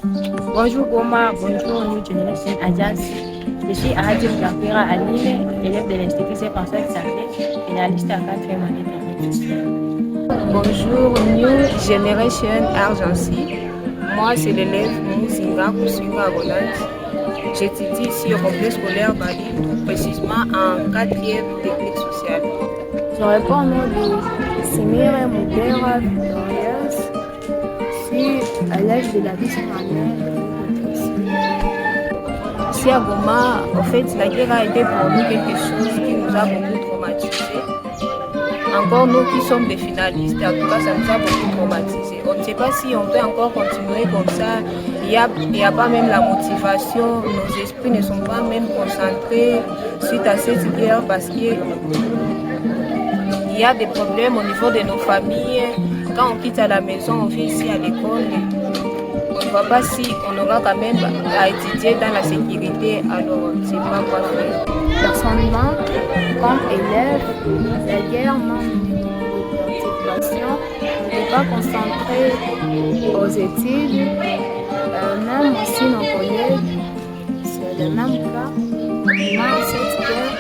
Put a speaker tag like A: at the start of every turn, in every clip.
A: Bonjour Goma, bonjour New Generation Agency. Je suis Ahadim Gafira Aline, élève de l'Institut Saint-François de Santé, finaliste en 4e année technique.
B: Bonjour New Generation Agency. Moi, c'est l'élève Mouzinga Koussinga Roland. J'étudie ici au complexe scolaire Bali, tout précisément en 4e technique sociale.
C: Je réponds au nom de Semire Moubera Victorious. Je suis élève de la vie
B: Ici à Goma, en fait, la guerre a été pour nous quelque chose qui nous a beaucoup traumatisés. Encore nous qui sommes des finalistes, en tout cas, ça nous a beaucoup traumatisés. On ne sait pas si on peut encore continuer comme ça. Il n'y a pas même la motivation. Nos esprits ne sont pas même concentrés suite à cette guerre parce qu'il y a des problèmes au niveau de nos familles. Quand on quitte à la maison, on vient ici à l'école. On ne voit pas si on aura quand même à étudier dans la sécurité, alors on ne sait pas quoi faire.
C: Personnellement, comme élève, la guerre m'a mis de motivation. Je n'étais pas concentrée aux études. Même aussi nos collègues, c'est le même cas. Dans cette guerre,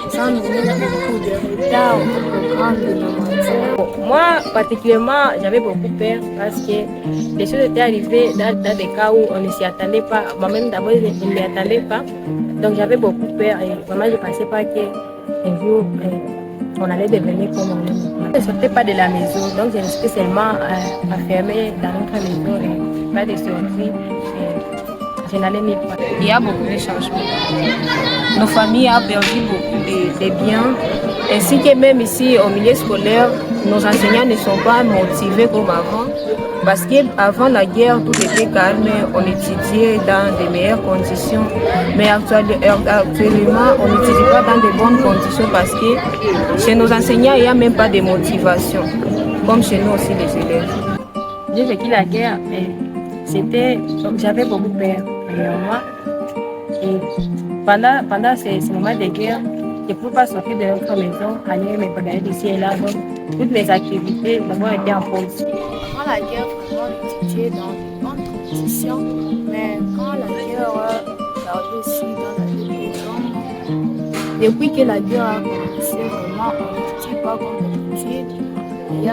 C: ça nous met beaucoup de retard au programme de nos matières.
A: Moi, particulièrement, j'avais beaucoup peur parce que les choses étaient arrivées dans des cas où on ne s'y attendait pas. Moi-même, d'abord, je ne m'y attendais pas. Donc, j'avais beaucoup peur et vraiment, je ne pensais pas qu'un jour, on allait devenir comme on est. Je ne sortais pas de la maison, donc je restais seulement enfermée dans notre maison et pas de sortie. Je n'allais nulle part.
B: Il y a beaucoup de changements. Nos familles ont perdu beaucoup de biens, ainsi que même ici au milieu scolaire, nos enseignants ne sont pas motivés comme avant. Parce qu'avant la guerre, tout était calme, on étudiait dans de meilleures conditions. Mais actuellement, on n'étudie pas dans de bonnes conditions parce que chez nos enseignants, il n'y a même pas de motivation, comme chez nous aussi les élèves.
A: J'ai vécu la guerre, mais j'avais beaucoup peur derrière moi. Et pendant ces moments de guerre, je ne pouvais pas sortir de notre maison, aller me balader ici et là. Donc, toutes mes activités d'abord étaient en pause.
C: Quand la guerre, vraiment, on étudiait dans de bonnes conditions, mais quand la guerre est arrivée ici dans la ville des hommes, depuis que la guerre a commencé, vraiment, on n'étudie pas comme d'habitude. Il y a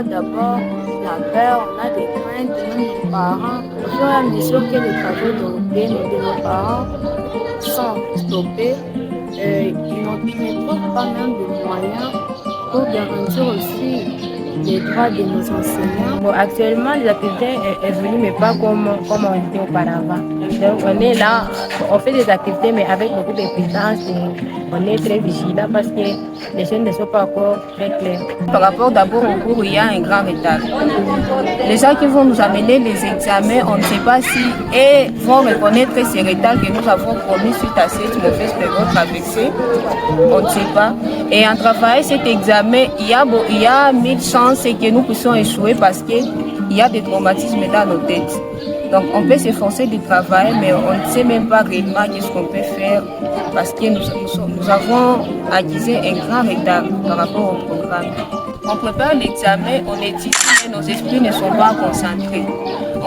C: d'abord la peur, on a des craintes de nos parents. Au fur et à mesure que les travaux de nos parents sont stoppés, ils ne trouvent pas même de moyens pour garantir aussi les droits de nos enseignants.
A: Bon, actuellement, les activités évoluent, mais pas comme on était auparavant. Donc, on est là, on fait des activités, mais avec beaucoup de présence et on est très vigilant parce que les choses ne sont pas encore très claires.
B: Par rapport d'abord au cours, il y a un grand retard. Les gens qui vont nous amener les examens, on ne sait pas si et vont reconnaître ces retards que nous avons promis suite à cette mauvaise période traversée. On ne sait pas. Et en travaillant cet examen, il y a 1000 chances que nous puissions échouer parce qu'il y a des traumatismes dans nos têtes. Donc on peut s'efforcer du travail, mais on ne sait même pas réellement ce qu'on peut faire parce que nous avons acquis un grand retard par rapport au programme. On prépare l'examen, on étudie, mais nos esprits ne sont pas concentrés.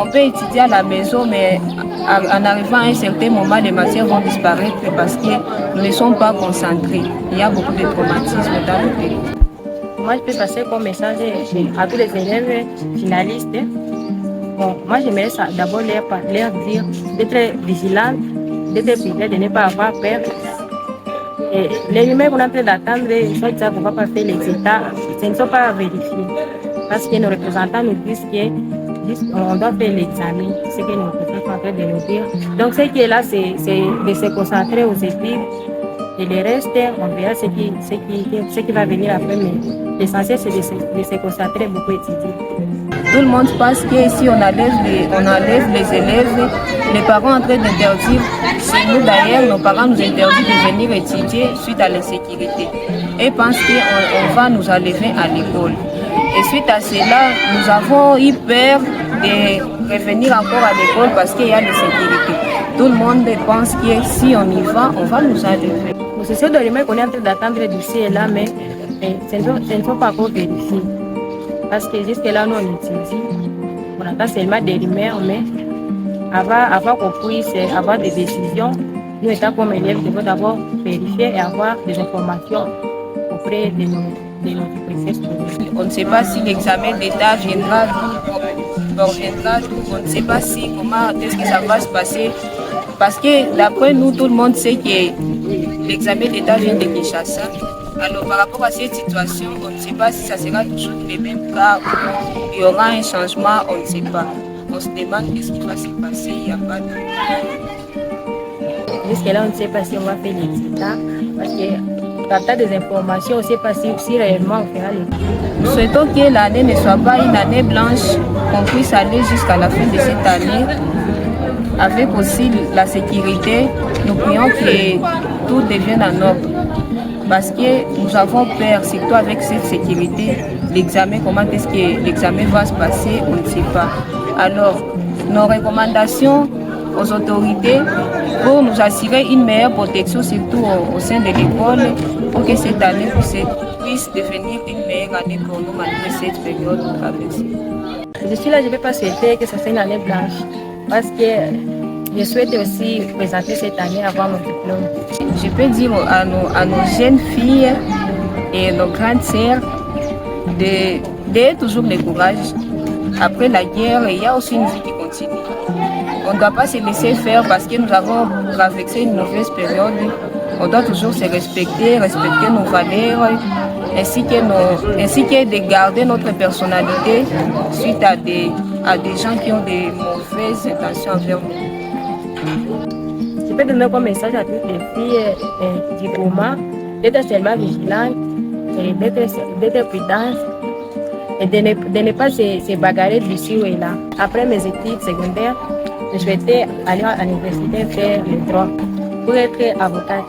B: On peut étudier à la maison, mais en arrivant à un certain moment, les matières vont disparaître parce que nous ne sommes pas concentrés. Il y a beaucoup de traumatismes dans le pays.
A: Moi, je peux passer comme message à tous les élèves finalistes. Bon, moi, j'aimerais d'abord leur dire d'être vigilants, d'être prudents, de ne pas avoir peur. Et les rumeurs qu'on est en train d'attendre, soit qu'on ne va pas faire les états, ce ne sont pas vérifiés. Parce que nos représentants nous disent qu'on doit faire l'examen, ce que nos représentants sont en train de nous dire. Donc, ce qui est là, c'est de se concentrer aux études. Et le reste, on verra ce qui va venir après. Mais l'essentiel, c'est de se concentrer, beaucoup étudier.
B: Tout le monde pense que si on enlève les élèves, les parents sont en train d'interdire. Chez nous d'ailleurs, nos parents nous interdisent de venir étudier suite à l'insécurité. Et pensent qu'on va nous enlever à l'école. Et suite à cela, nous avons eu peur de revenir encore à l'école parce qu'il y a l'insécurité. Tout le monde pense que si on y va, on va nous enlever.
A: C'est ce document qu'on est en train d'attendre d'ici et là, mais ce ne sont pas encore vérifiés. Parce que jusque là, nous on étudie, on attend seulement des rumeurs, mais avant qu'on puisse avoir des décisions, nous, étant comme élèves, devons d'abord vérifier et avoir des informations auprès de nos professeurs.
B: On ne sait pas si l'examen d'État viendra, on ne sait pas si comment est-ce que ça va se passer. Parce que d'après nous, tout le monde sait que l'examen d'État vient de Kinshasa. Alors par rapport à cette situation, on ne sait pas si ça sera toujours les mêmes cas ou il y aura un changement, on ne sait pas. On se demande qu'est-ce qui va se passer, il n'y a pas de...
A: Jusque-là, on ne sait pas si on va faire l'examen parce que partant des informations, on ne sait pas si réellement on fera l'examen.
B: Nous souhaitons que l'année ne soit pas une année blanche, qu'on puisse aller jusqu'à la fin de cette année. Avec aussi la sécurité, nous prions que tout devienne en ordre. Parce que nous avons peur, surtout avec cette sécurité, l'examen, comment est-ce que l'examen va se passer, on ne sait pas. Alors, nos recommandations aux autorités pour nous assurer une meilleure protection, surtout au sein de l'école, pour que cette année puisse devenir une meilleure année pour nous malgré cette période de traversée.
A: Je suis là, je ne vais pas souhaiter que ce soit une année blanche, parce que je souhaite aussi présenter cette année avant mon diplôme.
B: Je peux dire à nos jeunes filles et nos grandes sœurs de toujours le courage. Après la guerre, il y a aussi une vie qui continue. On ne doit pas se laisser faire parce que nous avons traversé une mauvaise période. On doit toujours se respecter nos valeurs, ainsi que de garder notre personnalité suite à des gens qui ont des mauvaises intentions envers nous.
A: Je peux donner comme message à toutes les filles du Goma d'être seulement vigilantes, d'être prudentes et de ne pas se bagarrer d'ici ou là. Après mes études secondaires, je souhaitais aller à l'université faire le droit pour être avocate.